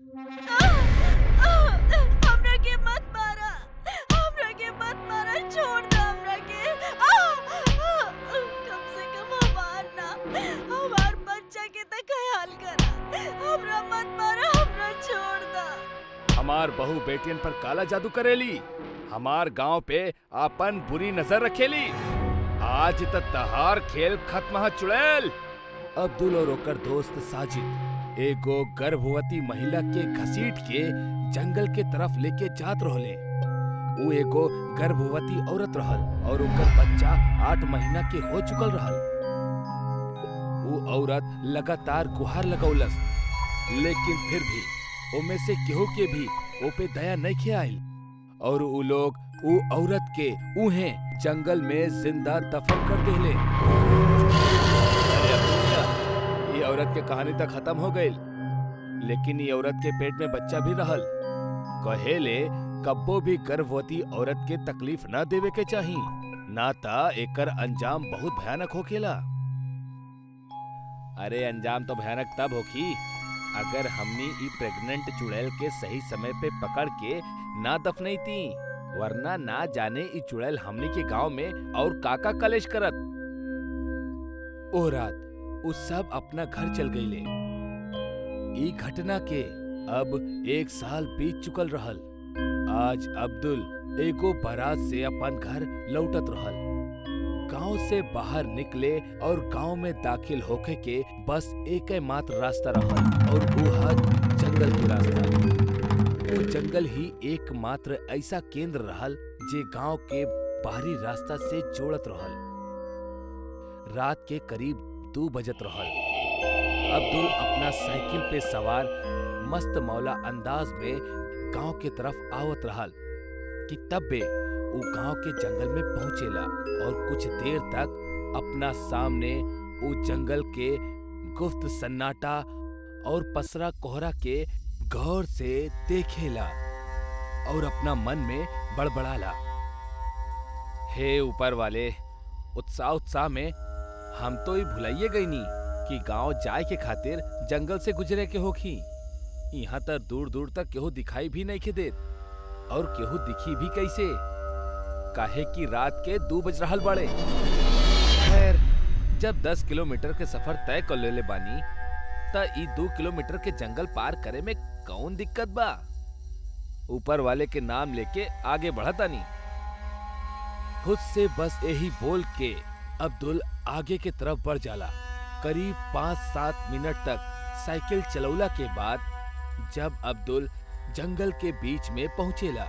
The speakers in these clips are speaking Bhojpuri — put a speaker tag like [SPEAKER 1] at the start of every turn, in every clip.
[SPEAKER 1] हमरा के मत मारा, हमरा के मत मारा, छोड़ दो हमरा के। कम से कम हमार बच्चा के तो ख्याल करा। हमरा मत मारा, हमरा छोड़ दो।
[SPEAKER 2] हमार बहू बेटियन पर काला जादू करेली, हमार गांव पे आपन बुरी नजर रखेली। आज तक तहार खेल खत्म है चुड़ैल। अब्दुल और ओकर दोस्त साजिद एगो गर्भवती महिला के घसीट के जंगल के तरफ लेके जात रहले। वो एगो गर्भवती औरत रहल और ओकर बच्चा 8 महीना के हो चुकल रहल। वो औरत लगातार गुहार लगौलस, लेकिन फिर भी ओमे से केहू के भी ओ पे दया नहीं आइल और उ लोग उ औरत के उहे जंगल में जिंदा दफन कर देले। ये औरत के कहानी तक खत्म हो गई, लेकिन ये औरत के पेट में बच्चा भी रहल। कहेले कब्बो भी गर्भवती औरत के तकलीफ न देवे के चाहिए, ना ता एकर अंजाम बहुत भयानक होखेला। अरे अंजाम तो भयानक तब होखी अगर हमनी ई प्रेग्नेंट चुड़ैल के सही समय पे पकड़ के ना दफनैती, वरना ना जाने ई चुड़ैल हमनी के गांव में और काका कलेश करत। ओ रात उ सब अपना घर चल गईले। ई घटना के अब 1 साल बीत चुकल रहल। आज अब्दुल एगो बारात से अपन घर लौटत रहल। गांव से बाहर निकले और गांव में दाखिल होके के बस एक मात्र रास्ता रहल और वो है जंगल के रास्ता। वो जंगल ही एकमात्र ऐसा केंद्र रहल जे गांव के बाहरी रास्ता से जोड़त रहल। रात के करीब 2 बजत रहल। अब्दुल अपना साइकिल पे सवार मस्त मौला अंदाज में गांव के तरफ आवत रहल कि तब्बे वो गांव के जंगल में पहुंचेला और कुछ देर तक अपना सामने वो जंगल के गुप्त सन्नाटा और पसरा कोहरा के गौर से देखेला और अपना मन में बड़बड़ाला, हे ऊपर वाले, उत्साह में हम तो ही भुलाइए गई नी कि गांव जाए के खातिर जंगल से गुजरे के होखी। यहाँ तक दूर दूर तक केहू दिखाई भी नहीं के देत और केहू दिखी भी कैसे, काहे कि रात के 2 बज रहल बाड़े। खैर जब 10 किलोमीटर के सफर तय कर लेले बानी त ई 2 किलोमीटर के जंगल पार करे में कौन दिक्कत बा। ऊपर वाले के नाम लेके आगे बढ़तानी। खुद से बस यही बोल के अब्दुल आगे के तरफ बढ़ जाला। करीब 5-7 मिनट तक साइकिल चलौला के बाद जब अब्दुल जंगल के बीच में पहुंचेला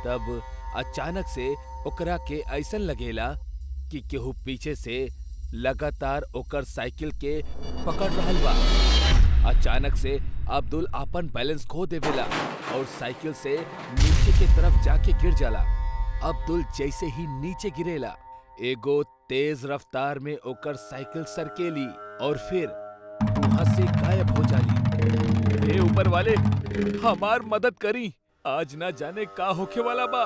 [SPEAKER 2] तब अचानक से ओकरा के ऐसन लगेला कि केहू पीछे से लगातार ओकर साइकिल के पकड़ रहल बा। अचानक से अब्दुल अपन बैलेंस खो देवेला और साइकिल से नीचे के तरफ जाके गिर जाला। अब्दुल जैसे ही नीचे गिरेला एगो तेज रफ्तार में ओकर साइकिल सरकेली और फिर वहां से गायब हो जाली। हे ऊपर वाले, हमार मदद करी, आज ना जाने का होखे वाला बा।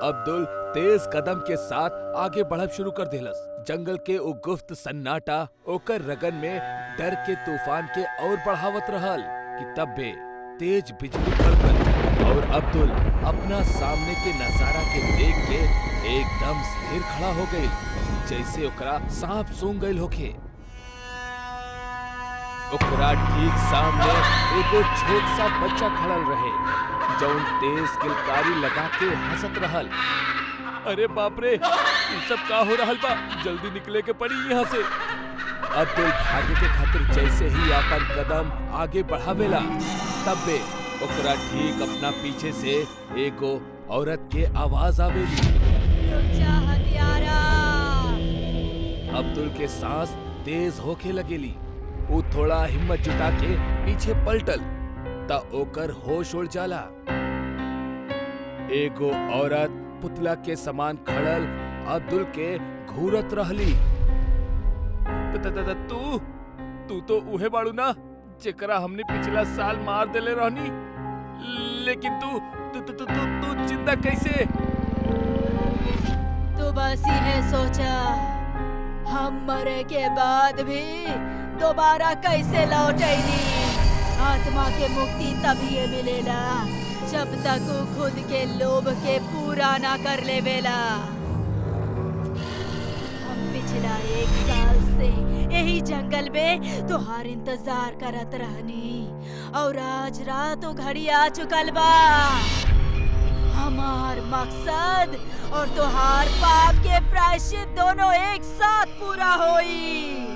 [SPEAKER 2] अब्दुल तेज कदम के साथ आगे बढ़ब शुरू कर देलस। जंगल के उ गुप्त सन्नाटा ओकर रगन में डर के तूफान के और बढ़ावत रहल कि तब्बे तेज बिजली कड़कल और अब्दुल अपना सामने के नजारा के देख के एकदम स्थिर खड़ा हो गई, जैसे ओकरा सांप सूंघ गइल होखे। ओकरा ठीक सामने एगो छोट सा बच्चा खड़ल रहे जौन तेज किलकारी लगा के हंसत रहल। अरे बाप रे, ये सब का हो रहल बा, जल्दी निकले के पड़ी यहाँ से। अब्दुल भागे के खातिर जैसे ही अपन कदम आगे बढ़ावेला तब्बे ओकरा ठीक अपना पीछे से एगो औरत के आवाज आवेली।
[SPEAKER 1] रुक जा हत्यारा।
[SPEAKER 2] अब्दुल के सांस तेज होके लगेली। वो थोड़ा हिम्मत जुटा के पीछे पलटल ता ओकर होश उड़ जाला। एगो औरत पुतला के समान खड़ल अब्दुल के घूरत रहली। तू तो उहे बाड़ू ना जेकरा हमने पिछला साल मार देले रहनी, लेकिन तू जिंदा कैसे?
[SPEAKER 1] तू बस ये सोचा हम मरे के बाद भी दोबारा कैसे लौटेगी। आत्मा के मुक्ति तभी मिलेला जब तक वो खुद के लोभ के पूरा ना कर लेवेला। हम पिछला 1 साल से यही जंगल में तुहार इंतजार करत रहनी और आज रात वो घड़ी आ चुकल बा। हमार मकसद और तुहार पाप के प्रायश्चित दोनों एक साथ पूरा होई।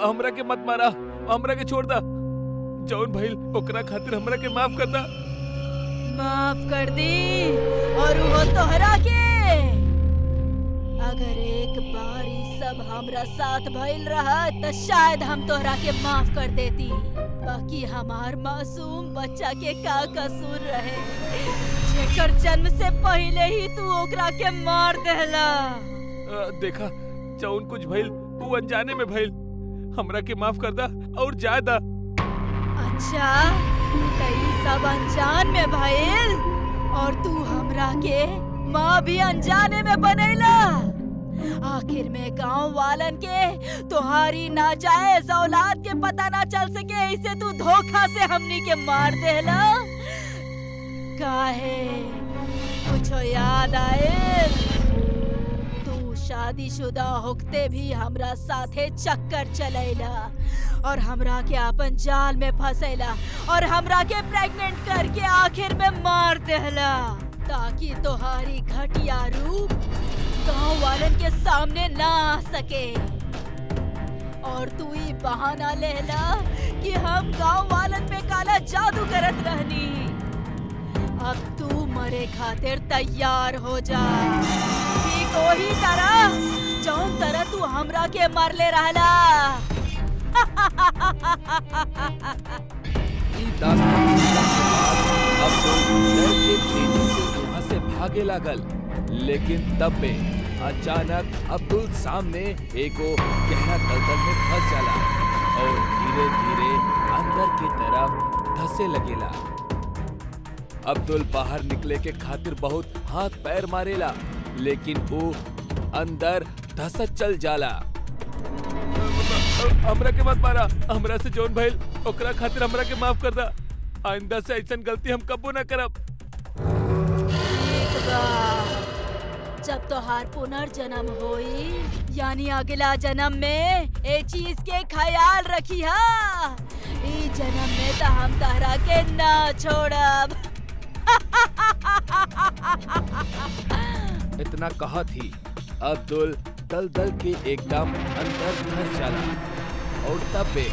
[SPEAKER 2] हमरा के मत मारा, हमरा के छोड़ दा। जौन भइल ओकरा खातिर हमरा के माफ कर दा।
[SPEAKER 1] माफ कर दी और वो तोहरा के। अगर एक बार ई सब हमरा साथ भइल रहा तो शायद हम तोहरा के माफ कर देती। बाकी हमार मासूम बच्चा के का कसूर रहे जेकर जन्म से पहले ही तू ओकरा के मार देला।
[SPEAKER 2] देखा जौन कुछ भइल वो अनजाने में भइल। हमरा के माफ कर दा और जा दा।
[SPEAKER 1] अच्छा तो ई सब अनजान में भइल और तू हमरा के माँ भी अनजाने में बनैला। आखिर में गांव वालन के तुम्हारी नाजायज औलाद के पता ना चल सके इसे तू धोखा से हमनी के मार देला। काहे कुछ याद आए? तू शादीशुदा होते भी हमरा साथे चक्कर चलेला और हमरा के अपन जाल में फंसेला और हमरा के प्रेग्नेंट करके आखिर में मार देला ताकि तुम्हारी घटिया रूप गांव वालन के सामने ना आ सके। और तू ही बहाना लेला कि हम गांव वालन पे काला जादू करत रहनी। अब तू मरे खातिर तैयार हो जा। ठीक वही तरह जौन तरह तू हमरा के मारले रहला।
[SPEAKER 2] अब तो लड़के तेजी से वहाँ से भागे लागल, लेकिन तब में अचानक अब्दुल सामने एगो गहरा दलदल में फंस जाला और धीरे धीरे अंदर की तरफ धसे लगेला। अब्दुल बाहर निकले के खातिर बहुत हाथ पैर मारेला, लेकिन वो अंदर धसत चल जाला। हमरा के मत मारा, हमरा से जौन भइल ओकरा खातिर हमरा के माफ कर दा। आइंदा से ऐसन गलती हम कबो ना करब।
[SPEAKER 1] जब तोहार पुनर्जन्म होई यानी अगला जन्म में ए चीज के ख्याल रखी हा। ई जन्म में तो हम तहरा के ना छोड़ब।
[SPEAKER 2] इतना कहा थी अब्दुल दलदल के एकदम अंदर धंस जाला और तब बे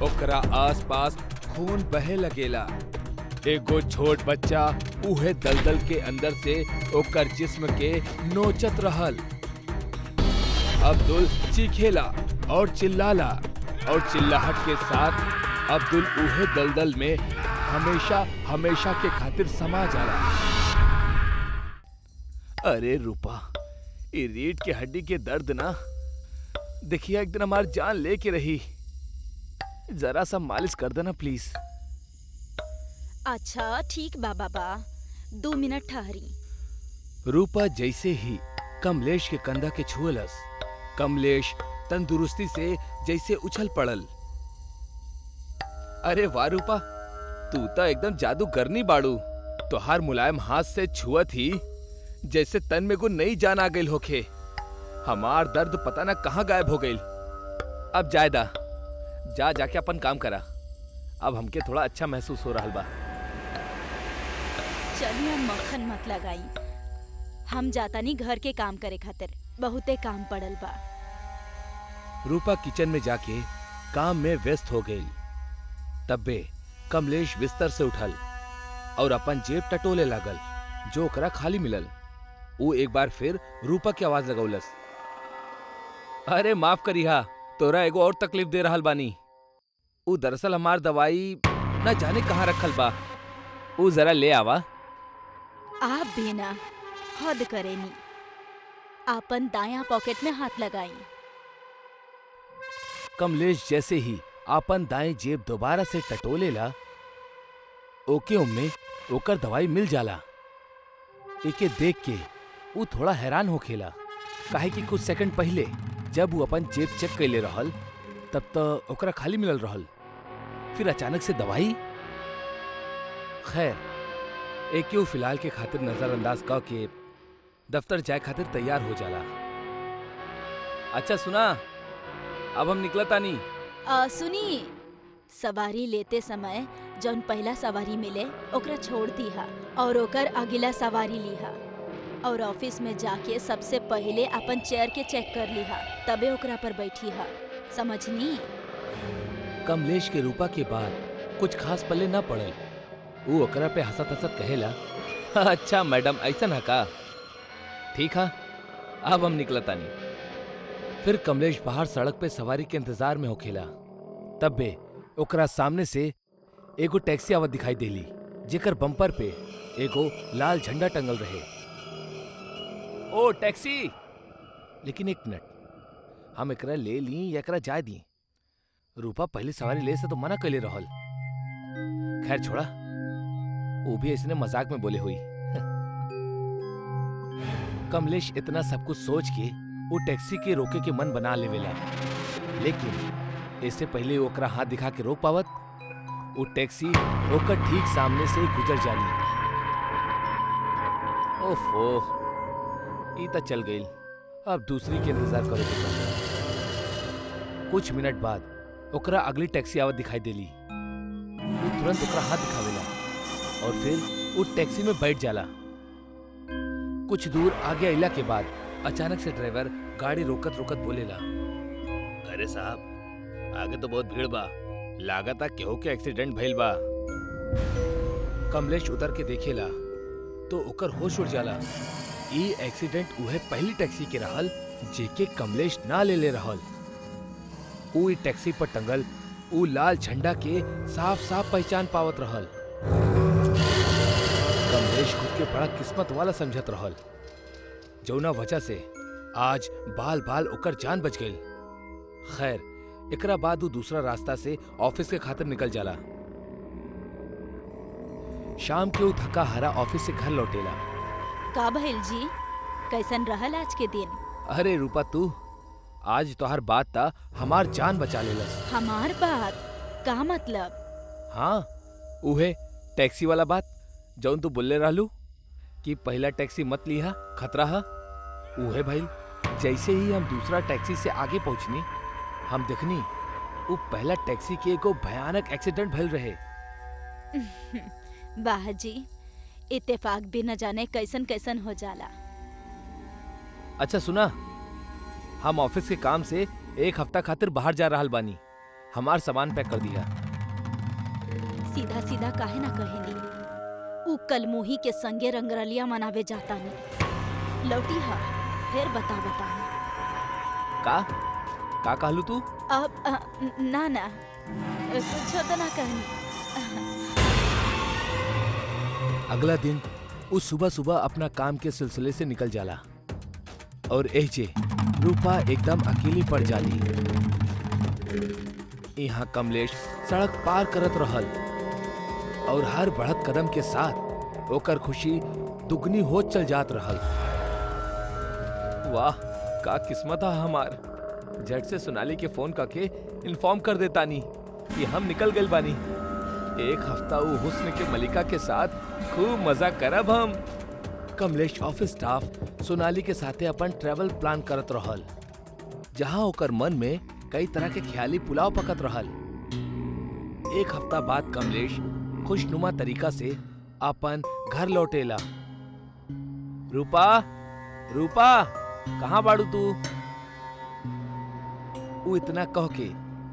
[SPEAKER 2] ओकरा आसपास खून बहे लगेला। एगो छोट बच्चा उहे दलदल के अंदर से ओकर जिस्म के नोचत रहल। अब्दुल चीखेला और चिल्लाला और चिल्लाहट के साथ अब्दुल उहे दलदल में हमेशा हमेशा के खातिर समा जाला। अरे रूपा, ये रीढ़ के हड्डी के दर्द ना देखिए एक दिन हमारी जान लेके रही। जरा सा मालिश कर देना प्लीज।
[SPEAKER 1] अच्छा ठीक बा बाबा, 2 मिनट ठहरी।
[SPEAKER 2] रूपा जैसे ही कमलेश के कंधा के छुअलस, कमलेश तंदुरुस्ती से जैसे उछल पड़ल। अरे वाह रूपा, तू तो एकदम जादूगरनी बाड़ू। तोहार मुलायम हाथ से छुअत ही जैसे तन में को नई जान आ गई होखे। हमार दर्द पता ना कहाँ गायब हो गई। अब जायदा जा जाके अपन काम करा। अब हमके थोड़ा अच्छा महसूस हो रहा बा।
[SPEAKER 1] चलिए मक्खन मत लगाई, हम जाता नहीं घर के काम करे खातिर, बहुते काम पड़ल बा।
[SPEAKER 2] रूपा किचन में जाके काम में व्यस्त हो गई। तब्बे कमलेश बिस्तर से उठल और अपन जेब टटोले लागल जो ओकरा खाली मिलल। वो एक बार फिर रूपा की आवाज लगौलस। अरे माफ करिहा, तोरा एगो और तकलीफ दे रहल बानी। वो दरअसल हमार दवाई न जाने कहाँ रखल बा, वो जरा ले आवा।
[SPEAKER 1] आप भी ना हद करेनी। आपन दायां पॉकेट में हाथ लगाई।
[SPEAKER 2] कमलेश जैसे ही आपन दाएं जेब दोबारा से टटोलेला, ओके उम्मे ओकर दवाई मिल जाला। एके देख के वो थोड़ा हैरान होखेला, काहे कि कुछ सेकंड पहले जब वो अपन जेब चेक कैले रहल तब तो ओकरा खाली मिलल रहल। फिर अचानक से दवाई। खैर, एक क्यों फिलहाल के खातिर नजरअंदाज कह के दफ्तर जाए खातिर तैयार हो जाला। अच्छा सुना, अब हम निकला तानी।
[SPEAKER 1] सुनी, सवारी लेते समय जौन पहला सवारी मिले ओकरा छोड़ दीहा और ओकर अगला सवारी लीहा और ऑफिस में जाके सबसे पहले अपन चेयर के चेक कर लीहा, तबे ओकरा पर बैठीहा, समझनी?
[SPEAKER 2] कमलेश के रूपा के बाद कुछ खास पल्ले ना पड़ल। वो ओकरा पे हंसत हंसत कहेला, अच्छा मैडम ऐसा है का, ठीक है, अब हम निकला तानी। फिर कमलेश बाहर सड़क पे सवारी के इंतजार में होखेला। तब बे ओकरा सामने से एगो टैक्सी आवत दिखाई देली, जेकर बम्पर पे एगो लाल झंडा टंगल रहे। ओ टैक्सी! लेकिन एक मिनट, हम एकरा ले ली या एकरा जाए दी? रूपा पहली सवारी ले से तो मना कैले रहल। खैर छोड़ा, वो भी इसने मजाक में बोले हुई। कमलेश इतना सब कुछ सोच के वो टैक्सी के रोके के मन बना लेवेला, लेकिन इससे पहले ओकरा हाथ दिखा के रोक पावत, वो टैक्सी ओकर ठीक सामने से गुजर जाली। ओफो, ई त चल गई, अब दूसरी के इंतजार करो। कुछ मिनट बाद ओकरा अगली टैक्सी आवत दिखाई देली। वो तुरंत ओकरा हाथ दिखावेला और फिर वो टैक्सी में बैठ जाला। कुछ दूर आगे अइला के बाद अचानक से ड्राइवर गाड़ी रोकत रोकत बोलेला, अरे साहब, आगे तो बहुत भीड़ बा, लागता केहू के एक्सीडेंट भइल बा। कमलेश उतर के देखेला तो ओकर होश उड़ जाला। ई एक्सीडेंट उहे पहली टैक्सी के रहल जेके कमलेश ना ले रहल। ऊ टैक्सी पर टंगल ऊ लाल झंडा के साफ साफ पहचान पावत रहल। कमलेश खुद के बड़ा किस्मत वाला समझत रहल, जौना वजह से आज बाल बाल ओकर जान बच गई। खैर, एकरा बाद वो दूसरा रास्ता से ऑफिस के खातिर निकल जाला। शाम के वो थका हारा ऑफिस से घर लौटेला।
[SPEAKER 1] का भइल जी, कैसन रहल आज के दिन?
[SPEAKER 2] अरे रूपा, तू आज तोहार बात ता हमार जान बचा लेलस।
[SPEAKER 1] हमार बात? का मतलब?
[SPEAKER 2] हाँ, उहे टैक्सी वाला बात जौन तू बोले रहलू कि पहला टैक्सी मत लिहा, खतरा है। उहे भाई, जैसे ही हम दूसरा टैक्सी से आगे पहुंचनी, हम देखनी वो पहला टैक्सी के एगो भयानक एक्सीडेंट भइल रहे।
[SPEAKER 1] वाह जी, इत्तेफाक भी न जाने कैसन कैसन हो जाला।
[SPEAKER 2] अच्छा सुना, हम ऑफिस के काम से एक हफ्ता खातिर बाहर जा रहल बानी। हमार सामान पैक कर दिया।
[SPEAKER 1] सीधा सीधा काहे ना कहेनी, ऊ कलमुही के संगे रंगरलिया मनावे जाता नहीं। लौटी हा, फिर बता।
[SPEAKER 2] का कहलू तू?
[SPEAKER 1] अब ना कुछ तो ना कहनी।
[SPEAKER 2] अगला दिन उस सुबह सुबह अपना काम के सिलसिले से निकल जाला और एजे रूपा एकदम अकेली पड़ जाली। यहाँ कमलेश सड़क पार करत रहल और हर बढ़त कदम के साथ ओकर खुशी दुगनी हो चल जात रहल। वाह, का किस्मत है हमार। झट से सोनाली के फोन करके इन्फॉर्म कर देता नी कि हम निकल गए बानी। एक हफ्ता वो हुस्न के मलिका के साथ खूब मजा करब हम। कमलेश ऑफिस स्टाफ सोनाली के साथे अपन ट्रैवल प्लान करत रहल, जहां ओकर मन में कई तरह के ख्याली पुलाव पकत रहल। एक हफ्ता बाद कमलेश खुशनुमा तरीका से अपन घर लौटेला। रूपा, कहाँ बाड़ू तू? वो इतना कह के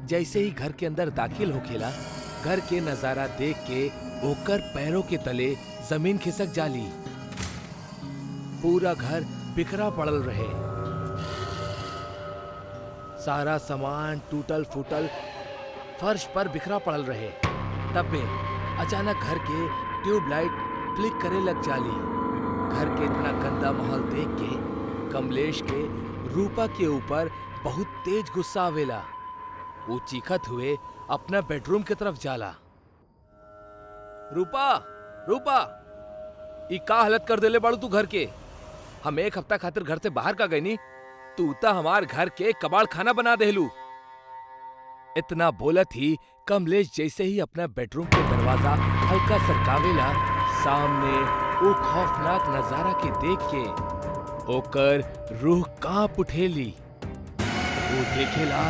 [SPEAKER 2] जैसे ही घर के अंदर दाखिल होखेला, घर के नजारा देख के ओकर पैरों के तले जमीन खिसक जाली। पूरा घर बिखरा पड़ल रहे, सारा सामान टूटल फूटल फर्श पर बिखरा पड़ल रहे। तब में अचानक घर के ट्यूबलाइट ब्लिक करे लग जाली। घर के इतना गंदा माहौल देख के कमलेश के रूपा के ऊपर बहुत तेज गुस्सा आवेला। वो चीखत हुए अपना बेडरूम की तरफ जाला। रूपा, ई का हालत कर देले बाड़ू तू घर के? हम एक हफ्ता खातिर घर से बाहर का गई नी, तू ता हमार घर के कबाड़ खाना बना देलू। इतना बोलत ही कमलेश जैसे ही अपना बेडरूम के दरवाजा हल्का सरकावेला, सामने वो खौफनाक नजारा के देख के ओकर रूह कांप उठेली। वो देखेला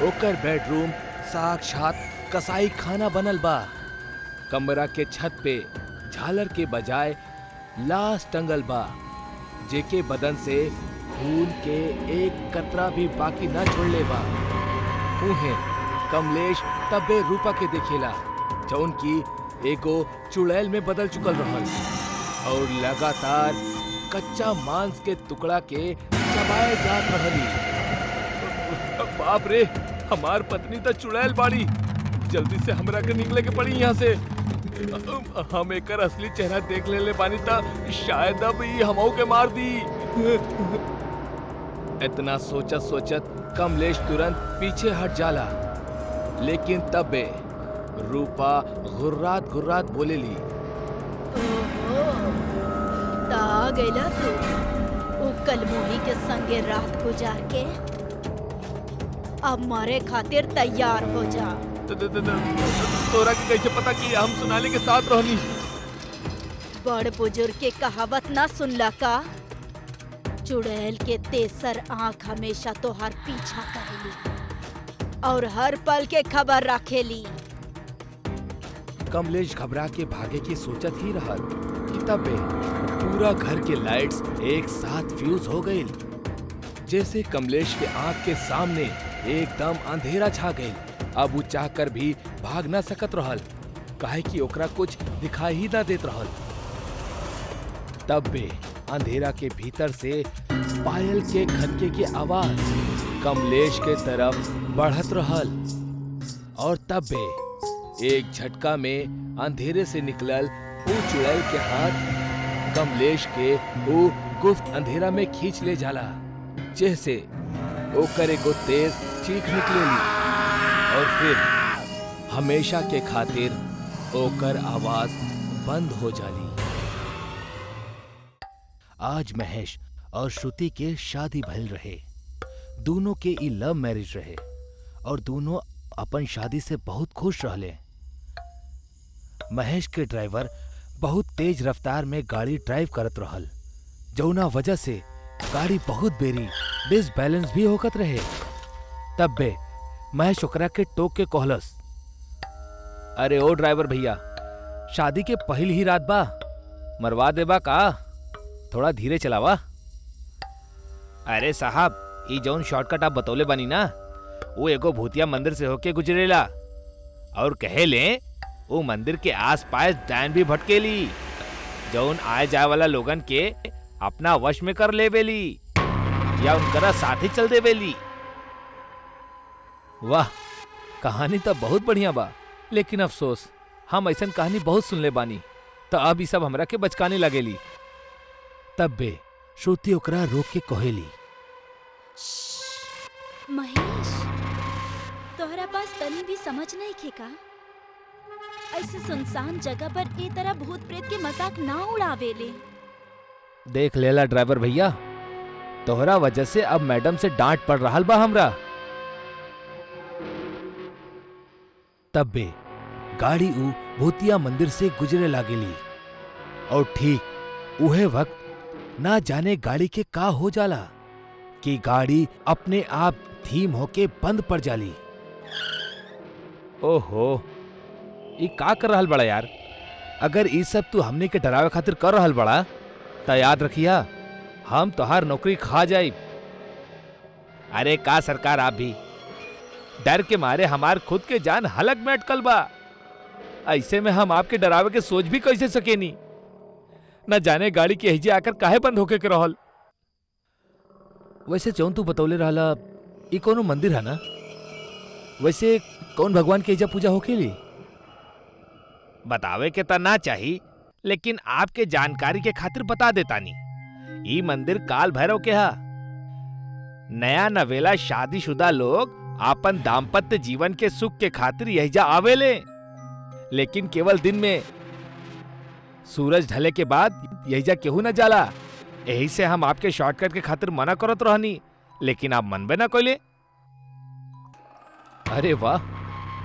[SPEAKER 2] ओकर बेडरूम साक्षात कसाई खाना बनल बा। कमरा के छत पे झालर के बजाय लाश टंगल बा, जेके बदन से खून के एक कतरा भी बाकी न छोड़ले बा। उहे कमलेश तबे रूपा के देखेला, जौन की एगो चुड़ैल में बदल चुकल रहल और लगातार कच्चा मांस के टुकड़ा के चबाए जात रहली। बाप रे, हमार पत्नी तो चुड़ैल बाड़ी। जल्दी से हमरा के निकले के पड़ी यहाँ से। हम एकर असली चेहरा देख ले बानी ता शायद अब ही हमऊ के मार दी। इतना सोचत सोचत कमलेश तुरंत पीछे हट जाला, लेकिन तबे रूपा गुर्रात गुर्रात बोलेली,
[SPEAKER 1] ओहो, ता आ गइला तू ओ कलमोही के संगे रात गुजार के। अब मारे खातिर तैयार हो जा।
[SPEAKER 2] तोरा के कैसे पता कि हम सोनाली के साथ रहनी?
[SPEAKER 1] बड़ बुजुर्ग के कहावत ना सुनला का? चुड़ैल के तेसर आंख हमेशा तोहार पीछा करेली और हर पल के खबर रखेली।
[SPEAKER 2] कमलेश घबरा के भागे की सोचत ही रहल कि तबे पूरा घर के लाइट्स एक साथ फ्यूज हो गई। जैसे कमलेश के आंख के सामने एकदम अंधेरा छा गई। अब वो चाहकर भी भाग ना सकत रहल, काहे कि ओकरा कुछ दिखाई ही ना देत रहल। तब बे अंधेरा के भीतर से पायल के खनके की आवाज कमलेश के तरफ बढ़त रहल और तब बे एक झटका में अंधेरे से निकलल वो चुड़ैल के हाथ कमलेश के वो गुप्त अंधेरा में खींच ले जाला, जैसे ओकर एगो तेज चीख निकलेली और फिर हमेशा के खातिर ओकर आवाज बंद हो जाली। आज महेश और श्रुति के शादी भइल रहे। दोनों के ई लव मैरिज रहे और दोनों अपन शादी से बहुत खुश रहले। महेश के ड्राइवर बहुत तेज रफ्तार में गाड़ी ड्राइव करत रहल, जौना वजह से गाड़ी बहुत बेरी डिसबैलेंस भी होकत रहे। तब बे महेश ओकरा के टोक के कहलस, अरे ओ ड्राइवर भैया, शादी के पहली ही रात बा, मरवा देबा का? थोड़ा धीरे चलावा। अरे साहब, ई जौन शॉर्टकट आप बतौले बानी ना, वो एगो भूतिया मंदिर से होके गुजरेला और कहेले वो मंदिर के आस पास डायन भी भटकेली, जौन आए जाए वाला लोगन के अपना वश में कर लेवेली या उनकरा साथ ही चल देवेली। वाह, कहानी तो बहुत बढ़िया बा, लेकिन अफसोस हम ऐसन कहानी बहुत सुनले बानी, तो अब ई सब हमरा के बचकाने लगेली। तब बे श्रुति ओकरा रोक के कहेली,
[SPEAKER 1] महेश, तोहरा पास तनी भी समझ नहीं खे का? ऐसे सुनसान जगह पर ए तरह भूत प्रेत के मजाक ना उड़ावेले।
[SPEAKER 2] देख लेला ड्राइवर भैया, तोहरा वजह से अब मैडम से डांट पड़ रहा बा हमरा। तब बे गाड़ी ऊ भूतिया मंदिर से गुजरे लागेली और ठीक उहे वक्त ना जाने गाड़ी के का हो जाला कि गाड़ी अपने आप धीम होके बंद पड़ जाली। ओहो, ई का कर रहल बड़ा यार? अगर ई सब तू हमने के डरावे खातिर कर रहल बड़ा तो याद रखिया, हम तोहार नौकरी खा जाई। अरे का सरकार, आप भी डर के मारे हमार खुद के जान हलक में अटकल बा। ऐसे में हम आपके डरावे के सोच भी कैसे सकेनी? न जाने गाड़ी के हिजे आकर काहे बंद होके के रहल। वैसे जौन तू बतौले रहला, ई कोनो मंदिर है ना? वैसे कौन भगवान के हिजा पूजा होकेली? बतावे के ता ना चाही, लेकिन आपके जानकारी के खातिर बता देतानी। ई मंदिर काल भैरव के हा। नया नवेला शादीशुदा लोग आपन दाम्पत्य जीवन के सुख के खातिर यहिजा आवेले, लेकिन केवल दिन में। सूरज ढले के बाद यहिजा केहू न जाला। यही से हम आपके शॉर्टकट के खातिर मना करत रहनी, लेकिन आप मनबे ना कोइले। अरे वाह,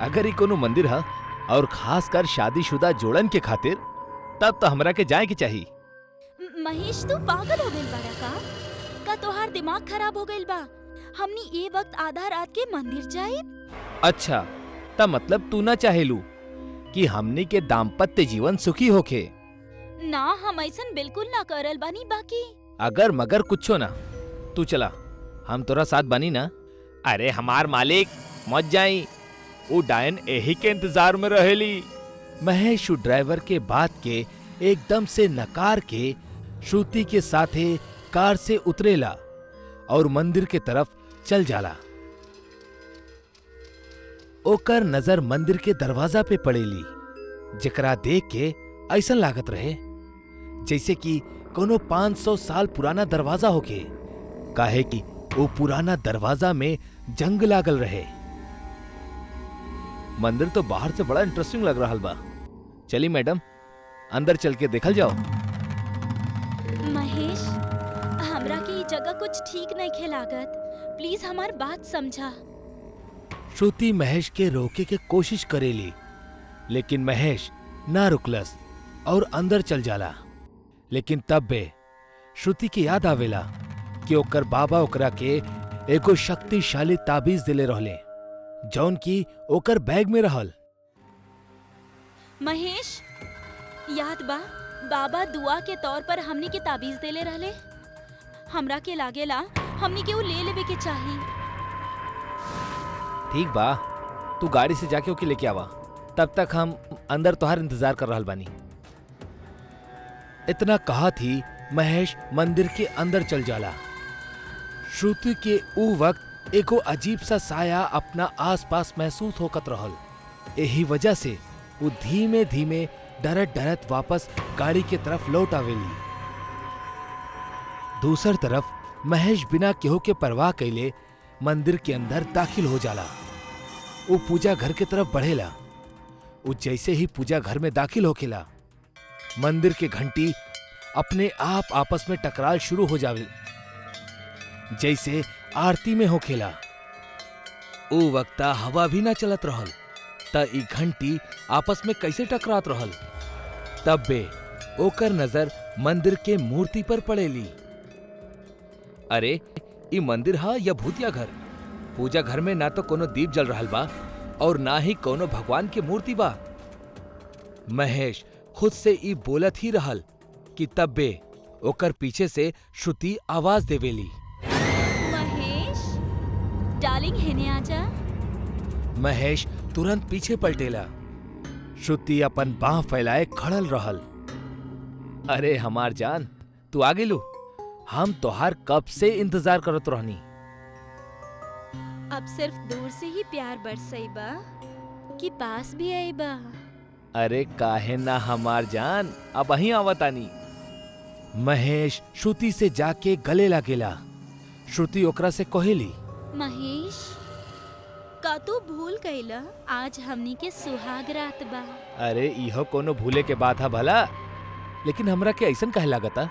[SPEAKER 2] अगर ही कोनो मंदिर है और खासकर शादीशुदा जोड़न के खातिर, तब तो हमरा के जाए के चाहिए।
[SPEAKER 1] महेश, तू पागल हो गइल बाड़ा का तोहार दिमाग खराब हो गइल बा? हमनी ये वक्त आधा रात के मंदिर जाए?
[SPEAKER 2] अच्छा, तब मतलब तू ना चाहेलू कि हमनी के दाम्पत्य जीवन सुखी होखे?
[SPEAKER 1] ना, हम ऐसन बिल्कुल ना करल बानी। बाकी
[SPEAKER 2] अगर मगर कुछो ना, तू चला, हम तोरा साथ बनी ना। अरे हमार मालिक मत जाई, वो डायन यही के इंतजार में रहेली। महेश ड्राइवर के बात के एकदम से नकार के श्रुति के साथे कार से उतरेला और मंदिर के तरफ चल जाला। ओकर नजर मंदिर के दरवाजा पे पड़ेली, जेकरा देख के ऐसा लागत रहे जैसे कि कोनो 500 साल पुराना दरवाजा होके, काहे कि वो पुराना दरवाजा में जंग लागल रहे। मंदिर तो बाहर से बड़ा इंटरेस्टिंग लग रहा बा। चली मैडम, अंदर चल के देखल जाओ।
[SPEAKER 1] महेश, हमरा के ये जगह कुछ ठीक नहीं खेलागत। प्लीज हमार बात समझा।
[SPEAKER 2] श्रुति महेश के रोके के कोशिश करेली, लेकिन महेश ना रुकलस और अंदर चल जाला। लेकिन तब बे श्रुति की याद आवेला कि ओकर बाबा ओकरा के एगो शक्तिशाली ताबीज दिले रहले, जौन की ओकर बैग में रहल।
[SPEAKER 1] महेश, याद बा बाबा दुआ के तौर पर हमनी के ताबीज देले रहले? हमरा के लागेला हमनी के वो ले लेवे के चाहिए।
[SPEAKER 2] ठीक बा, तू गाड़ी से जाके ओके लेके आवा, तब तक हम अंदर तोहार इंतजार कर रहल बानी। इतना कहा थी महेश मंदिर के अंदर चल जाला। श्रुति के ऊ वक्त एगो अजीब सा साया अपना आसपास महसूस होकत रहल। यही वजह से वो धीमे धीमे डरत डरत वापस गाड़ी के तरफ लौट आवेली। दूसर तरफ महेश बिना केहू के परवाह कैले मंदिर के अंदर दाखिल हो जाला। वो पूजा घर के तरफ बढ़ेला। वो जैसे ही पूजा घर में दाखिल होकेला, मंदिर के घंटी अपने आप आपस में टकराल शुरू हो जावे, जैसे आरती में होखेला। ओ वक्ता हवा भी ना चलत रहल, त ई घंटी आपस में कैसे टकरात रहल। तब बे ओकर नजर मंदिर के मूर्ति पर पड़ेली। अरे ई मंदिर हा या भूतिया घर? पूजा घर में ना तो कोनो दीप जल रहल बा और ना ही कोनो भगवान के मूर्ति बा। महेश खुद से ई बोलत ही रहल कि तब बे ओकर पीछे से श्रुति आवाज देवेली,
[SPEAKER 1] महेश डार्लिंग, हेने आजा।
[SPEAKER 2] महेश तुरंत पीछे पलटेला। श्रुति अपन बाह फैलाए खड़ल रहल। अरे हमार जान, तू आ गेलू। हम तोहार कब से इंतजार करत रहनी।
[SPEAKER 1] अब सिर्फ दूर से ही प्यार बरसई बा कि पास भी आई बा?
[SPEAKER 2] अरे काहे ना हमार जान, अब वहीं आवतानी। महेश श्रुति से जाके गले लागेला। श्रुति ओकरा से कहेली,
[SPEAKER 1] महेश का तू भूल गईला आज हमनी के सुहाग रात बा?
[SPEAKER 2] अरे इहो कोनो भूले के बात है भला, लेकिन हमरा के ऐसन कहे लागता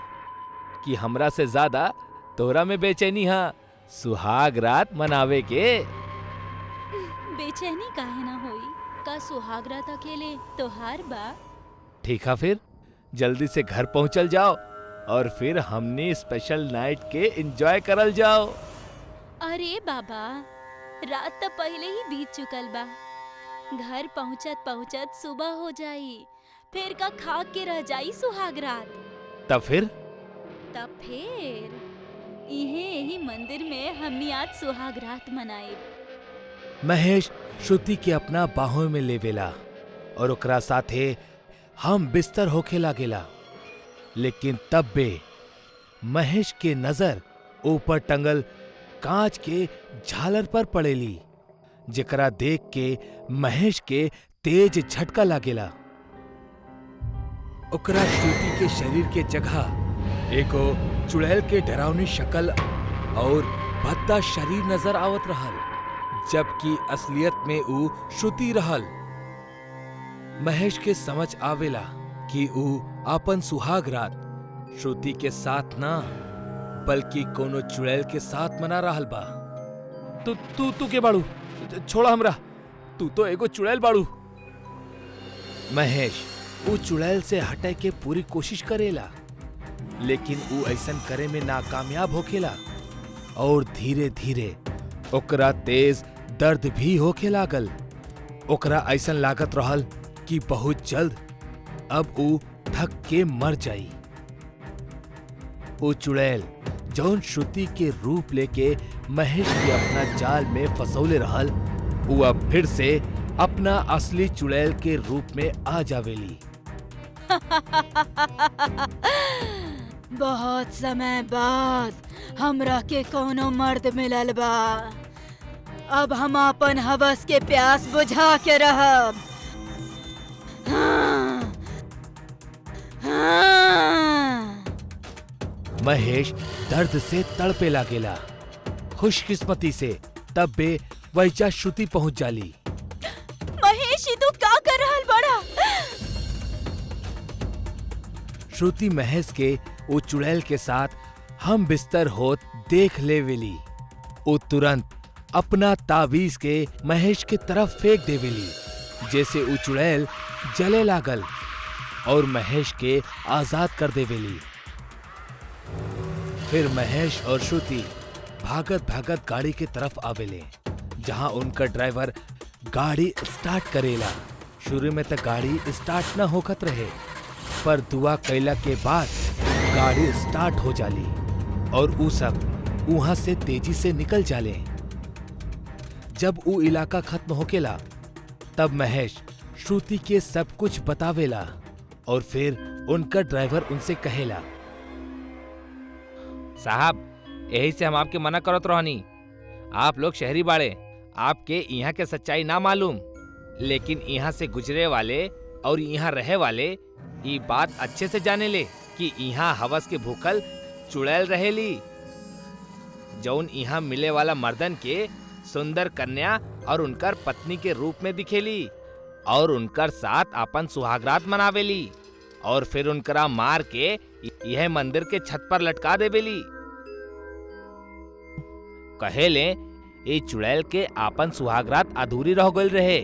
[SPEAKER 2] कि हमरा से ज्यादा तोरा में बेचैनी हा सुहाग रात मनावे के।
[SPEAKER 1] बेचैनी काहे ना होई? का सुहाग रात अकेले तोहार बा?
[SPEAKER 2] ठीक है, फिर जल्दी से घर पहुंचल जाओ और फिर हमने स्पेशल नाइट के एंजॉय करल जाओ।
[SPEAKER 1] अरे बाबा, रात तो पहले ही बीत चुकल बा। घर पहुंचत पहुंचत सुबह हो जाई, फिर का खा के रह जाई सुहाग रात।
[SPEAKER 2] तब फिर
[SPEAKER 1] यही मंदिर में हमनी आज सुहाग रात मनाई।
[SPEAKER 2] महेश श्रुति के अपना बाहों में लेवेला और ओकरा साथे हम बिस्तर होके लागेला। लेकिन तब बे महेश के नजर ऊपर टंगल कांच के झालर पर पड़ेली, जेकरा देख के महेश के तेज झटका लागेला। ओकरा श्रुति के शरीर के जगह एगो चुड़ैल के डरावनी शक्ल और भद्दा शरीर नजर आवत रहल, जबकि असलियत में ऊ श्रुति रहल। महेश के समझ आवेला कि ऊ अपन सुहाग रात श्रुति के साथ ना बल्कि कोनो चुड़ैल के साथ मना रहल बा। तू के बाड़ू? छोड़ा हमरा, तू तो एगो चुड़ैल बाड़ू। महेश वो चुड़ैल से हटे के पूरी कोशिश करेला, लेकिन वो ऐसन करे में नाकामयाब होखेला और धीरे धीरे ओकरा तेज दर्द भी होखे लागल। ओकरा ऐसन लागत रहल कि बहुत जल्द अब वो थक के मर जाई। वो चुड़ैल जौन श्रुति के रूप लेके महेश के अपना जाल में फंसौले रहल, वो अब फिर से अपना असली चुड़ैल के रूप में आ जावेली।
[SPEAKER 1] बहुत समय बाद हमरा के कोनो मर्द मिलल बा। अब हम अपन हवस के प्यास बुझा के रहब।
[SPEAKER 2] महेश दर्द से तड़पे लागेला। खुशकिस्मती से तब बे वैजा श्रुति पहुंच जाली।
[SPEAKER 1] महेश तू का कर रहल बड़ा?
[SPEAKER 2] श्रुति महेश के वो चुड़ैल के साथ हम बिस्तर होत देख लेवेली। वो तुरंत अपना तावीज के महेश के तरफ फेंक देवेली, जैसे वो चुड़ैल जले लागल और महेश के आजाद कर देवेली। फिर महेश और श्रुति भागत भागत गाड़ी के तरफ आवेले, जहां उनका ड्राइवर गाड़ी स्टार्ट करेला। शुरू में तक गाड़ी स्टार्ट न होकत रहे, पर दुआ कैला के बाद गाड़ी स्टार्ट हो जाली और ऊ सब वहां से तेजी से निकल जाले। जब ऊ इलाका खत्म होकेला, तब महेश श्रुति के सब कुछ बतावेला और फिर उनका ड्राइवर उनसे कहेला,
[SPEAKER 3] साहब यही से हम आपके मना करत रहनी। आप लोग शहरी बाड़े, आपके यहाँ के सच्चाई ना मालूम, लेकिन यहाँ से गुजरे वाले और यहाँ रहे वाले ये बात अच्छे से जाने ले कि यहाँ हवस के भूखल चुड़ैल रहेली, जौन यहाँ मिले वाला मर्दन के सुंदर कन्या और उनकर पत्नी के रूप में दिखेली और उनकर साथ अपन सुहागरात मनावेली और फिर उनकरा मार के यह मंदिर के छत पर लटका देवेली। कहेले ये चुड़ैल के आपन सुहागरात अधूरी रह गई रहे,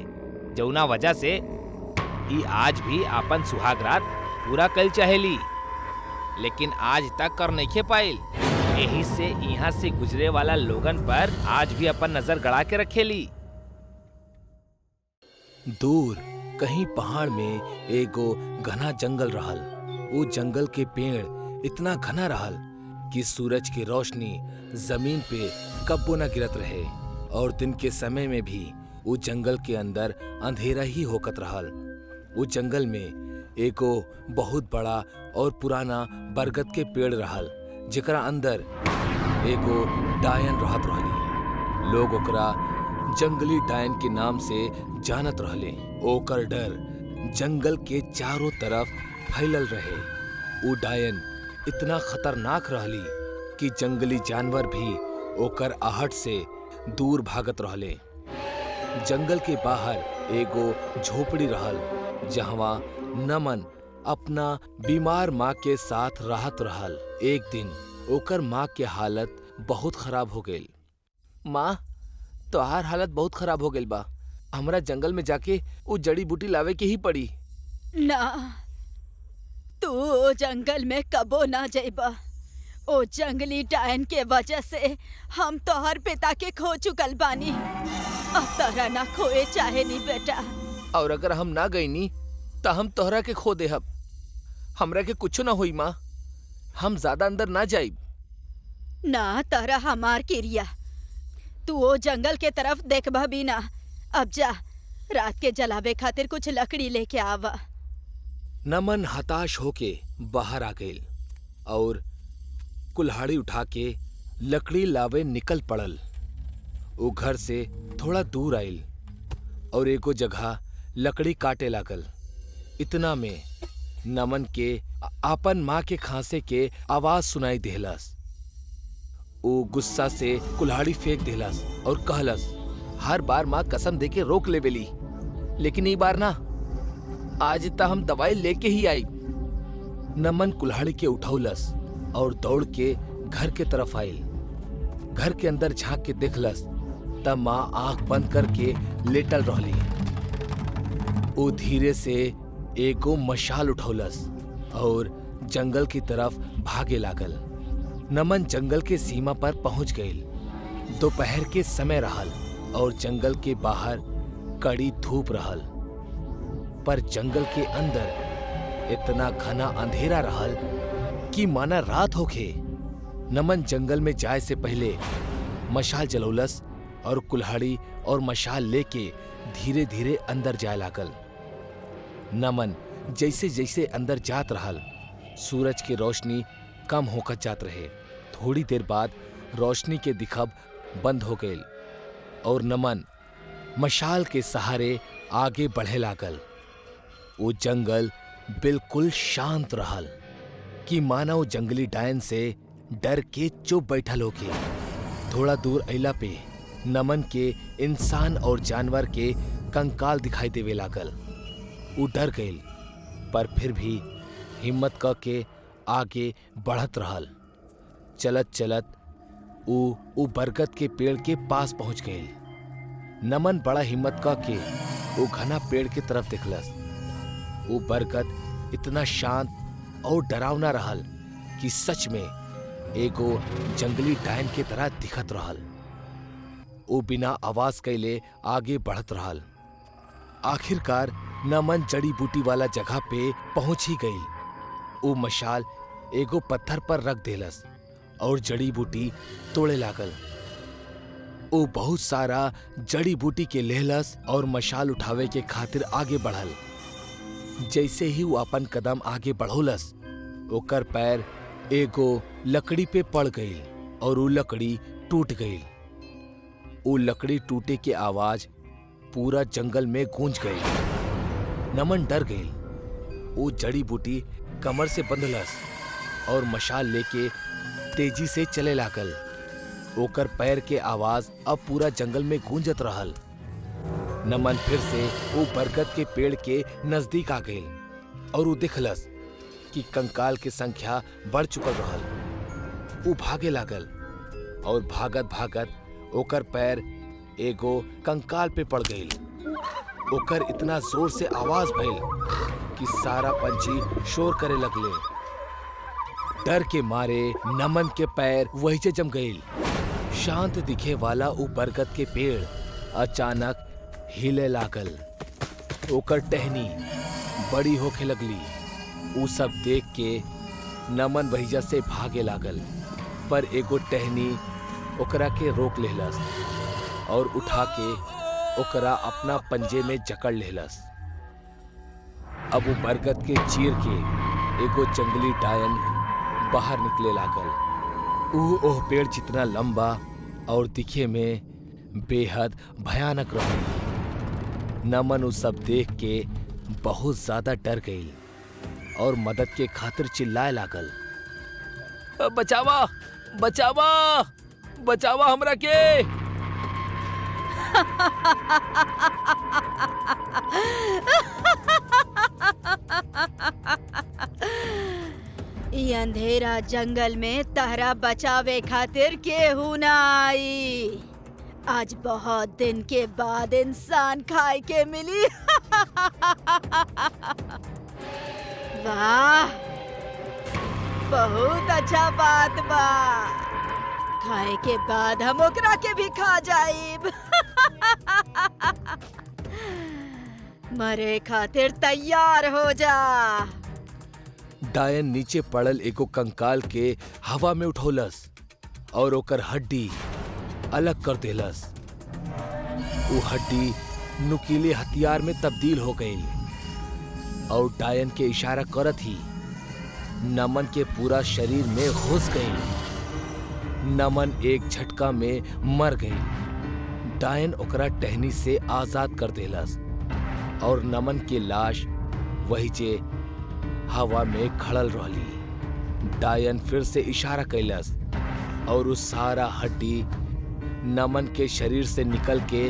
[SPEAKER 3] जौना वजह से ये आज भी आपन सुहागरात पूरा कल चाहेली, लेकिन आज तक कर नहीं पाइल। यही से यहाँ से गुजरे वाला लोगन पर आज भी अपन नजर गड़ा के रखेली।
[SPEAKER 2] दूर कहीं पहाड़ में एगो घना जंगल रहल। वो जंगल के पेड़ इतना घना रहल कि सूरज की रोशनी जमीन पे कब्बो न गिरत रहे और दिन के समय में भी वो जंगल के अंदर अंधेरा ही होकत रहल। वो जंगल में एगो बहुत बड़ा और पुराना बरगद के पेड़ रहल, जेकरा अंदर एगो डायन रहत रहली। लोग ओकरा जंगली डायन के नाम से जानत रहले। ओकर डर जंगल के चारों तरफ फैलल रहे। वो डायन इतना खतरनाक रहली कि जंगली जानवर भी ओकर आहट से दूर भागत रहले। जंगल के बाहर एगो झोपड़ी रहल, जहवा नमन अपना बीमार माँ के साथ रहत रहल। एक दिन ओकर माँ के हालत बहुत खराब हो गई। माँ, तोहार हालत बहुत खराब हो गई बा। हमरा जंगल में जाके वो जड़ी बूटी लावे के ही पड़ी।
[SPEAKER 1] ना, तू ओ जंगल में कबो ना जाइबा। ओ जंगली डायन के वजह से हम तोहर पिता के खो चुकल बानी। अब तोहरा ना खोए चाहे नी बेटा।
[SPEAKER 2] और अगर हम ना गईनी तो हम तोहरा के खो देहब। हमरा के कुछ ना होई माँ, हम ज्यादा अंदर ना जाइब।
[SPEAKER 1] ना तोहरा हमार किरिया, तू ओ जंगल के तरफ देखबा भी ना। अब जा, रात के जलावे खातिर कुछ लकड़ी लेके आवा।
[SPEAKER 2] नमन हताश होके बाहर आ गई और कुल्हाड़ी उठा के लकड़ी लावे निकल पड़ल। वो घर से थोड़ा दूर आइल और एगो जगह लकड़ी काटे लागल। इतना में नमन के आपन माँ के खांसे के आवाज सुनाई देहलस। वो गुस्सा से कुल्हाड़ी फेंक देहलस और कहलस, हर बार माँ कसम दे के रोक लेवेली, लेकिन ई बार ना, आज त हम दवाई लेके ही आई। नमन कुल्हाड़ी के उठौलस और दौड़ के घर के तरफ आइल। घर के अंदर झांक के देखलस
[SPEAKER 4] तब माँ आंख बंद करके लेटल रहली। वो धीरे से एगो मशाल उठौलस और जंगल की तरफ भागे लागल। नमन जंगल के सीमा पर पहुंच गईल। दोपहर के समय रहल और जंगल के बाहर कड़ी धूप रहल, पर जंगल के अंदर इतना घना अंधेरा रहल कि माना रात होखे। नमन जंगल में जाए से पहले मशाल जलौलस और कुल्हाड़ी और मशाल लेके धीरे धीरे अंदर जाए लागल। नमन जैसे जैसे अंदर जात रहल, सूरज की रोशनी कम होकर जात रहे। थोड़ी देर बाद रोशनी के दिखब बंद हो गई और नमन मशाल के सहारे आगे बढ़े लागल। वो जंगल बिल्कुल शांत रहल कि मानव जंगली डायन से डर के चुप बैठल होके। थोड़ा दूर अइला पे नमन के इंसान और जानवर के कंकाल दिखाई देवे लागल। वो डर गईल, पर फिर भी हिम्मत क के आगे बढ़त रहल। चलत चलत वो बरगद के पेड़ के पास पहुंच गईल। नमन बड़ा हिम्मत क के वो घना पेड़ की तरफ देखलस। वो बरगद इतना शांत और डरावना रहल कि सच में एगो जंगली डायन के तरह दिखत रहल। वो बिना आवाज कैले आगे बढ़त रहल। आखिरकार नमन जड़ी बूटी वाला जगह पे पहुंच ही गई। वो मशाल एगो पत्थर पर रख देलस और जड़ी बूटी तोड़े लागल। वो बहुत सारा जड़ी बूटी के लेहलस और मशाल उठावे के खातिर आगे बढ़ल। जैसे ही वो अपन कदम आगे बढ़ोलस, ओकर पैर एगो लकड़ी पे पड़ गई और वो लकड़ी टूट गई। वो लकड़ी टूटे के आवाज पूरा जंगल में गूंज गई। नमन डर गई। वो जड़ी बूटी कमर से बंधलस और मशाल लेके तेजी से चले लागल। ओकर पैर के आवाज अब पूरा जंगल में गूंजत रहल। नमन फिर से वो बरगद के पेड़ के नजदीक आ गई और वो देखलस कि कंकाल की संख्या बढ़ चुकल रहल। वो भागे लागल और भागत भागत ओकर पैर एगो कंकाल पे पड़ गई। ओकर इतना जोर से आवाज भइल कि सारा पंछी शोर करे लगले। डर के मारे नमन के पैर वही से जम गई। शांत दिखे वाला वो बरगद के पेड़ अचानक हिले लागल। ओकर टहनी बड़ी होके लगली। वो सब देख के नमन भैया से भागे लागल, पर एगो टहनी ओकरा के रोक लेहलस और उठा के ओकरा अपना पंजे में जकड़ लेहलस। अब वो बरगद के चीर के एगो जंगली डायन बाहर निकले लागल। ओह पेड़ जितना लंबा और दिखे में बेहद भयानक रही। नमन उस सब देख के बहुत ज्यादा डर गई और मदद के खातिर चिल्लाए लागल, बचावा बचावा बचावा हमरा के।
[SPEAKER 1] ई अंधेरा जंगल में तहरा बचावे खातिर केहू ना आई। आज बहुत दिन के बाद इंसान खाए के मिली। वाह, बहुत अच्छा बात बा। खाए के बाद हम ओकरा के भी खा जाइब। मरे खातिर तैयार हो जा।
[SPEAKER 4] डायन नीचे पड़ल एगो कंकाल के हवा में उठौलस और ओकर हड्डी अलग कर देलस। वो हड्डी नुकीले हथियार में तब्दील हो गई और डायन के इशारा करत ही नमन के पूरा शरीर में घुस गई। नमन एक झटका में मर गई। डायन ओकरा टहनी से आजाद कर देलस और नमन के लाश वही जे हवा में खड़ल रहली। डायन फिर से इशारा कैलस और उस सारा हड्डी नमन के शरीर से निकल के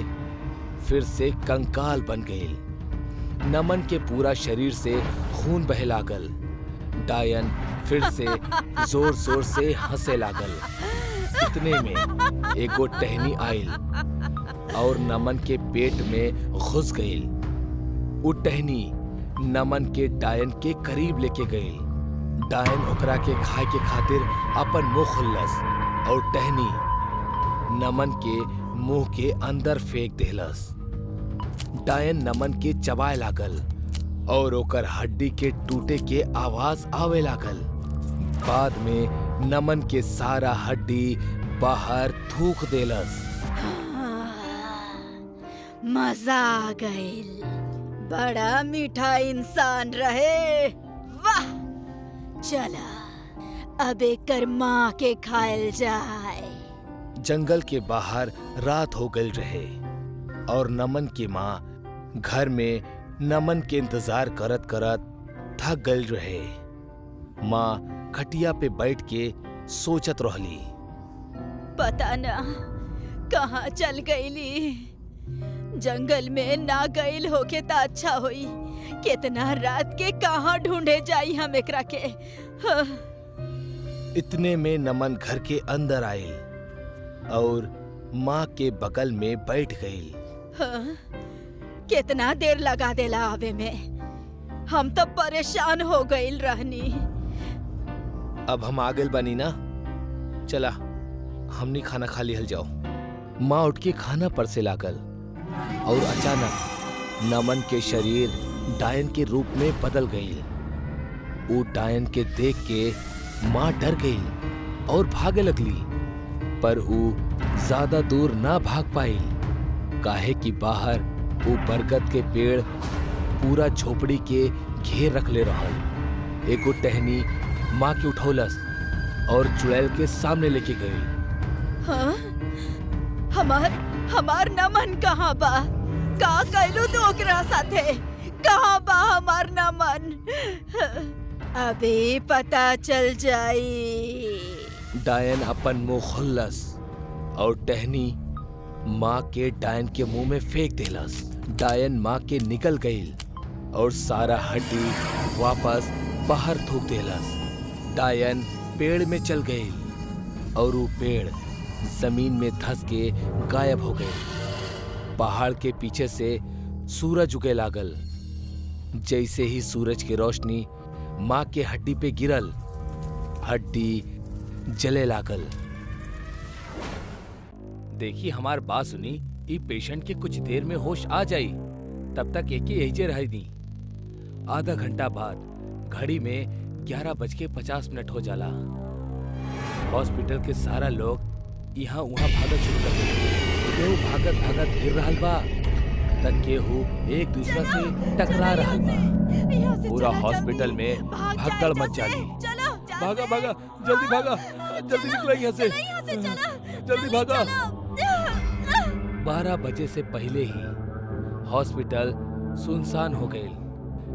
[SPEAKER 4] फिर से कंकाल बन गई। नमन के पूरा शरीर से खून बहे लागल। डायन फिर से जोर जोर से हंसे लागल। इतने में एगो टहनी आइल और नमन के पेट में घुस गई। उ टहनी नमन के डायन के करीब लेके गई। डायन ओकरा के खाए के खातिर अपन मुंह खुल्लस और टहनी नमन के मुंह के अंदर फेंक देहलस। डायन नमन के चबाए लागल और ओकर हड्डी के टूटे के आवाज आवे लागल। बाद में नमन के सारा हड्डी बाहर थूक देलस।
[SPEAKER 1] मजा आ गइल। बड़ा मीठा इंसान रहे। वाह, चला अब एकर माँ के खायल जाए।
[SPEAKER 4] जंगल के बाहर रात हो गई रहे और नमन की माँ घर में नमन के इंतजार करत करत थक गई रहे। माँ खटिया पे बैठ के सोचत रहली।
[SPEAKER 1] पता ना कहाँ चल गईली। जंगल में ना गईल होके त अच्छा होई। कितना रात के कहाँ ढूंढे जाई हम एकरा के। हाँ।
[SPEAKER 4] इतने में नमन घर के अंदर आयल और माँ के बगल में बैठ गई।
[SPEAKER 1] हाँ, कितना देर लगा देला आवे में। हम तो परेशान हो गईल रहनी।
[SPEAKER 4] अब हम आ गइल बानी ना, चला हमनी खाना खा लिहल जाओ। माँ उठ के खाना परसे लागल और अचानक नमन के शरीर डायन के रूप में बदल गई। वो डायन के देख के माँ डर गई और भागे लगली, पर वो ज्यादा दूर ना भाग पाई। काहे कि बाहर वो बरगद के पेड़ पूरा झोपड़ी के घेर रखले रहल। एगो टहनी माँ के उठौलस और चुड़ैल के सामने लेके गई।
[SPEAKER 1] हाँ? हमार नमन कहाँ बा? का कैलू तो ओकरा साथे? कहाँ बा हमार नमन? अभी पता चल जाई।
[SPEAKER 4] डायन अपन मुंह खुल्लस और टहनी माँ के डायन के मुंह में फेंक देलस। डायन माँ के निकल गई और सारा हड्डी वापस बाहर थूक देलस। डायन पेड़ में चल गई और वो पेड़ जमीन में धंस के गायब हो गए। पहाड़ के पीछे से सूरज उगे लागल। जैसे ही सूरज की रोशनी माँ के हड्डी पे गिरल, हड्डी जले लागल।
[SPEAKER 2] देखी हमार बात सुनी, ई पेशेंट के कुछ देर में होश आ जाई, तब तक एक ही यहीजे रह दी। आधा घंटा बाद घड़ी में 11:50 हो जाला। हॉस्पिटल के सारा लोग यहाँ वहाँ भागत शुरू कर देते। केहू भागत भागत गिर रहल बा, तक केहू एक दूसरा से टकरा रहल बा। पूरा हॉस्पिटल में भगदड़ मच जाली। भागा भागा, जल्दी भागा, जल्दी निकलो यहाँ से, जल्दी भागा। 12 बजे से पहले ही हॉस्पिटल सुनसान हो गई।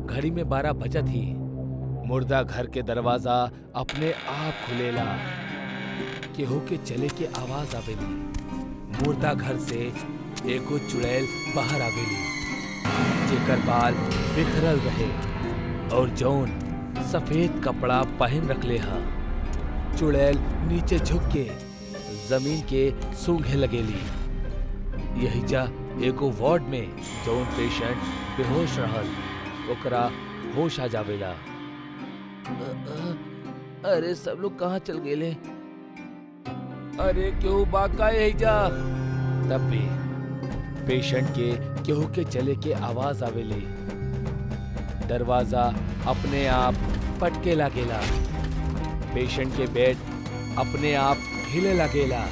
[SPEAKER 2] घड़ी में 12 बजत ही मुर्दा घर के दरवाजा अपने आप खुलेला। केहू के चले के आवाज आवेली। मुर्दा घर से एगो चुड़ैल बाहर आवेली, जेकर बाल बिखरल रहे और जौन सफेद कपड़ा पहन रखले हा। चुड़ैल नीचे झुक के जमीन के सूंघे लगेली। यही जा एगो वार्ड में जौन पेशेंट बेहोश रहल, ओकरा होश आ जावेला। अरे सब लोग कहाँ चल गेले? अरे केहू बाका यही जा। तब भी पेशेंट के केहू के चले के आवाज आवेले। दरवाजा अपने आप पटके लागेला। पेशेंट के बेड अपने आप हिले लागेला,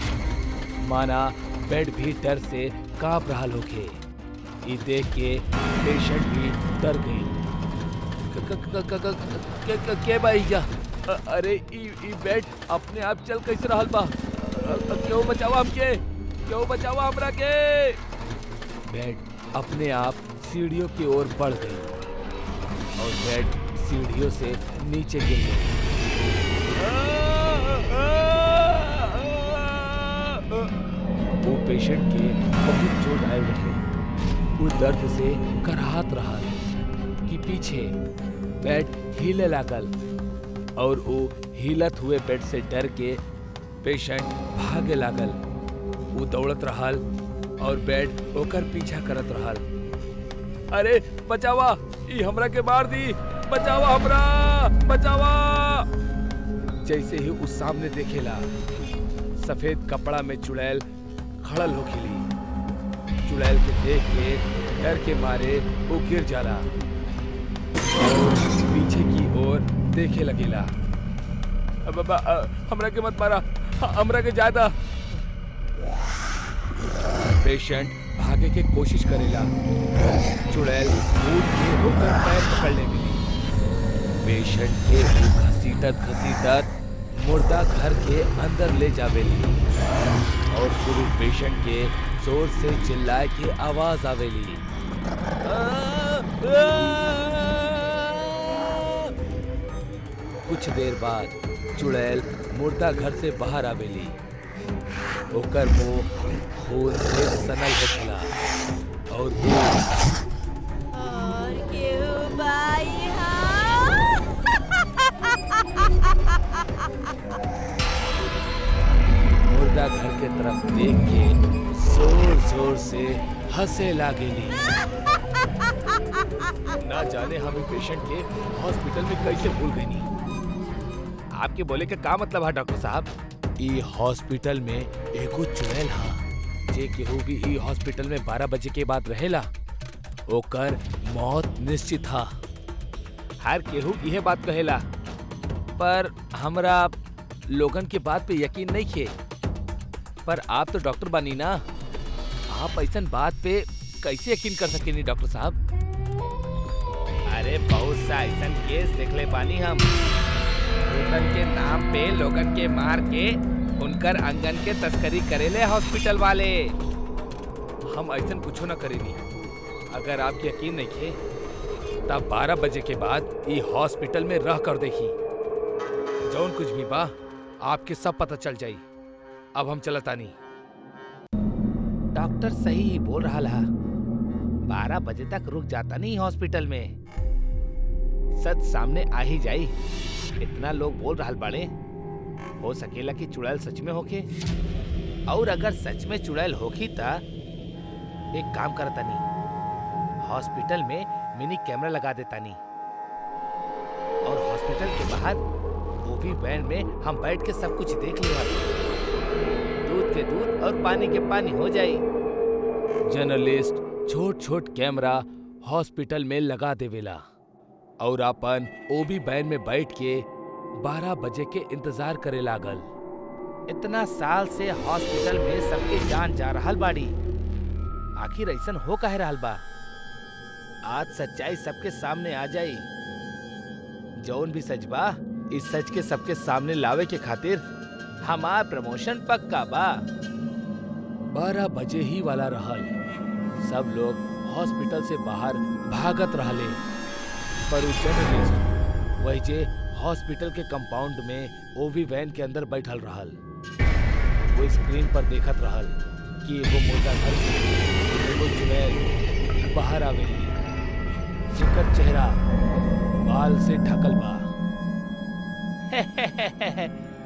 [SPEAKER 2] माना बेड भी डर से कांप रहा होखे। ई देख के पेशेंट भी डर गई। के भाईजा? अरे ई बेड अपने आप चल कैसे रहल बा? क्यों बचावा हमके? क्यों बचावा हमरा के? बेड अपने आप सीढ़ियों की ओर बढ़ गई और बेड सीढ़ियों से नीचे गिर गई। वो पेशेंट के बहुत चोट आए रहे। वो दर्द से कराहत रहा कि पीछे बेड हिले लागल और वो हिलत हुए बेड से डर के पेशेंट भागे लागल। वो दौड़त रहल
[SPEAKER 4] और बेड ओकर पीछा करत रहल। अरे बचावा, ई हमरा के मार दी, बचावा हमरा, बचावा। जैसे ही उस सामने देखेला, सफेद कपड़ा में चुड़ैल खड़ल होखिली। चुड़ैल के देख के डर के मारे वो गिर जाला और पीछे की ओर देखे लगेला। हमरा के मत मारा, हमरा के ज्यादा। पेशेंट भागे के कोशिश करेला। चुड़ैल कूद के होकर पैर पकड़ने मिली। पेशेंट के घसीटत घसीटत मुर्दा घर के अंदर ले जावेली और फिर पेशेंट के जोर से चिल्लाए के आवाज आवेली। कुछ देर बाद चुड़ैल मुर्दा घर से बाहर आवेली। ओकर मुंह खून से सनल होखला और
[SPEAKER 1] केहू बाई
[SPEAKER 4] मुर्दा घर के तरफ देख के जोर जोर से हंसे लागेली। ना जाने हम पेशेंट के हॉस्पिटल में कैसे भूल गई।
[SPEAKER 3] आपके बोले का क्या मतलब है डॉक्टर साहब?
[SPEAKER 4] ई हॉस्पिटल में एगो चुड़ैल हा जे केहू भी ई हॉस्पिटल में 12 बजे के बाद रहेला ओकर मौत निश्चित हा।
[SPEAKER 3] हर केहू यह बात कहेला, पर हमरा लोगन के बात पे यकीन नहीं खे। पर आप तो डॉक्टर बानी ना, आप ऐसन बात पे कैसे यकीन कर सकेनी डॉक्टर साहब? अरे बहुत सा ऐसन केस देख ले बानी हम। भूतन के नाम पे लोगन के मार के उनकर अंगन के तस्करी करेले हॉस्पिटल वाले।
[SPEAKER 4] हम ऐसन कुछो ना करेनी। अगर आपके यकीन नहीं खे तब 12 बजे के बाद ई हॉस्पिटल में रह कर देखी। जौन कुछ भी बा आपके सब पता चल जाई। अब हम चलतानी।
[SPEAKER 3] डॉक्टर सही ही बोल रहा है। 12 बजे तक रुक जाता नहीं हॉस्पिटल में, सच सामने आ ही जाई। इतना लोग बोल रहा बाड़े, हो सकेला कि चुड़ैल सच में होके। और अगर सच में चुड़ैल होखी ता एक काम करता नहीं, हॉस्पिटल में मिनी कैमरा लगा देता नहीं और हॉस्पिटल के बाहर वो भी वैन में हम बैठ के सब कुछ देख लिया। दूध के दूध और पानी के पानी हो जाई।
[SPEAKER 4] जर्नलिस्ट छोट छोट कैमरा हॉस्पिटल में लगा देवेला और अपन ओबी वैन में बैठ के 12 बजे के इंतजार करे लागल।
[SPEAKER 3] इतना साल से हॉस्पिटल में सबके जान जा रहल बाड़ी, आखिर ऐसन हो काहे रहल बा? आज सच्चाई सबके सामने आ जाई। जौन भी सच बा इस सच के सबके सामने लावे के खातिर हमार प्रमोशन पक्का बा।
[SPEAKER 4] 12 बजे ही वाला रहल। सब लोग हॉस्पिटल से बाहर भागत रहले, पर उस जर्नलिस्ट वही जे हॉस्पिटल के कंपाउंड में ओवी वैन के अंदर बैठल रहल। वो स्क्रीन पर देखत रहल कि एगो मुर्दा घर से एगो चुड़ैल बाहर आवेली, जेकर चेहरा बाल से ढकल बा।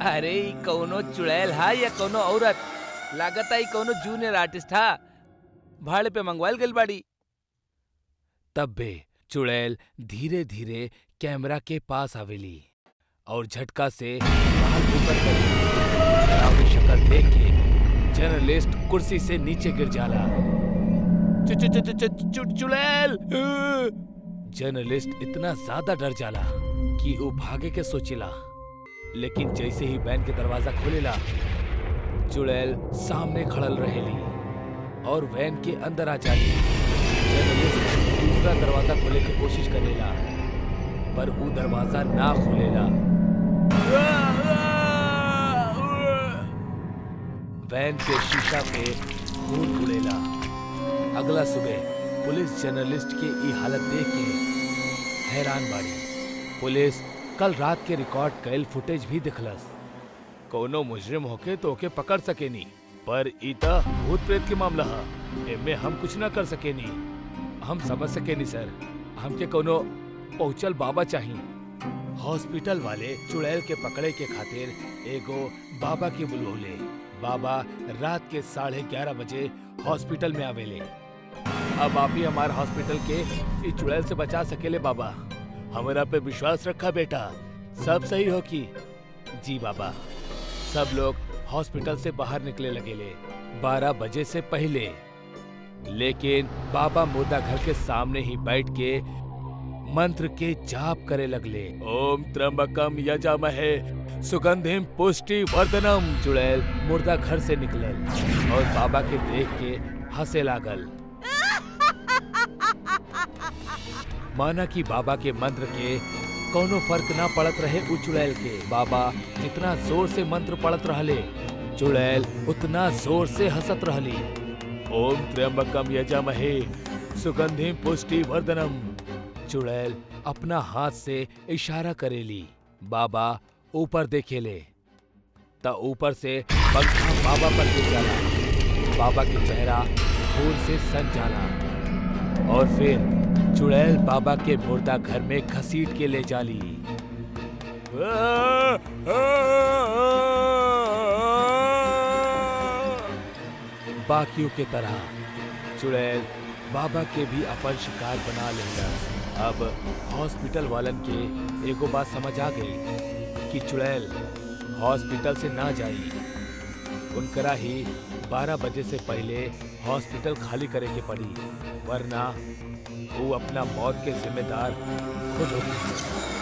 [SPEAKER 3] अरे ई कौनो चुड़ैल हा या कौनो औरत? लागत आई कौनो जूनियर आर्टिस्ट हा, भाड़े पे मंगवाइल गइल बाड़ी।
[SPEAKER 4] तब बे चुड़ैल धीरे धीरे कैमरा के पास आवेली और झटका से बाहर ऊपर करी। शक्ल देख के जर्नलिस्ट कुर्सी से नीचे गिर जाला। चुड़ैल! जर्नलिस्ट इतना ज्यादा डर जाला कि वो भागे के सोचिला, लेकिन जैसे ही वैन के दरवाजा खोलेला चुड़ैल सामने खड़ल रहेली और वैन के अंदर आ जाली। जर्नलिस्ट दूसरा दरवाजा खोले की कोशिश करेला, पर वो दरवाजा ना खुलेला। वैन के शीशा पे खून उड़ेला। अगला सुबह पुलिस जर्नलिस्ट के ई हालत देख के हैरान बाड़ी। पुलिस कल रात के रिकॉर्ड कैल फुटेज भी दिखलस। कोनो मुजरिम होके तो ओके पकड़ सकेनी, पर ई त भूत प्रेत के मामला है, एमे हम कुछ ना कर सकेनी। हम समझ सकेनी सर, हमके कोनो पहुंचल बाबा चाहिए। हॉस्पिटल वाले चुड़ैल के पकड़े के खातिर एगो बाबा की बुलौले। बाबा रात के 11:30 बजे हॉस्पिटल में आवेले। अब आप ही हमारे हॉस्पिटल के इस चुड़ैल से बचा सकेले बाबा। हमारा पे विश्वास रखा बेटा, सब सही हो की। जी बाबा। सब लोग हॉस्पिटल से बाहर निकले लगेले 12 बजे से पहले, लेकिन बाबा मुर्दा घर के सामने ही बैठ के मंत्र के जाप करे लगले। ओम त्र्यंबकम यजामहे सुगंधिम पुष्टि वर्धनम। चुड़ैल मुर्दा घर से निकलल और बाबा के देख के हंसे लागल। माना कि बाबा के मंत्र के कोनो फर्क ना पड़त रहे उ चुड़ैल के। बाबा जितना जोर से मंत्र पढ़त रहले, चुड़ैल उतना जोर से हंसत रहली। ओम त्र्यंबकम यजामहे सुगंधिम पुष्टि वर्धनम। चुड़ैल अपना हाथ से इशारा करेली। बाबा ऊपर देखेले त ऊपर से पंखा बाबा पर गिर जाला। बाबा के चेहरा फूल से सज जाला और फिर चुड़ैल बाबा के मुर्दा घर में घसीट के ले जाली। बाकियों के तरह चुड़ैल बाबा के भी अपन शिकार बना लेगा। अब हॉस्पिटल वालन के एगो बात समझ आ गई कि चुड़ैल हॉस्पिटल से ना जाई। उनकरा ही 12 बजे से पहले हॉस्पिटल खाली करे के पड़ी, वरना वो अपना मौत के जिम्मेदार खुद होगी।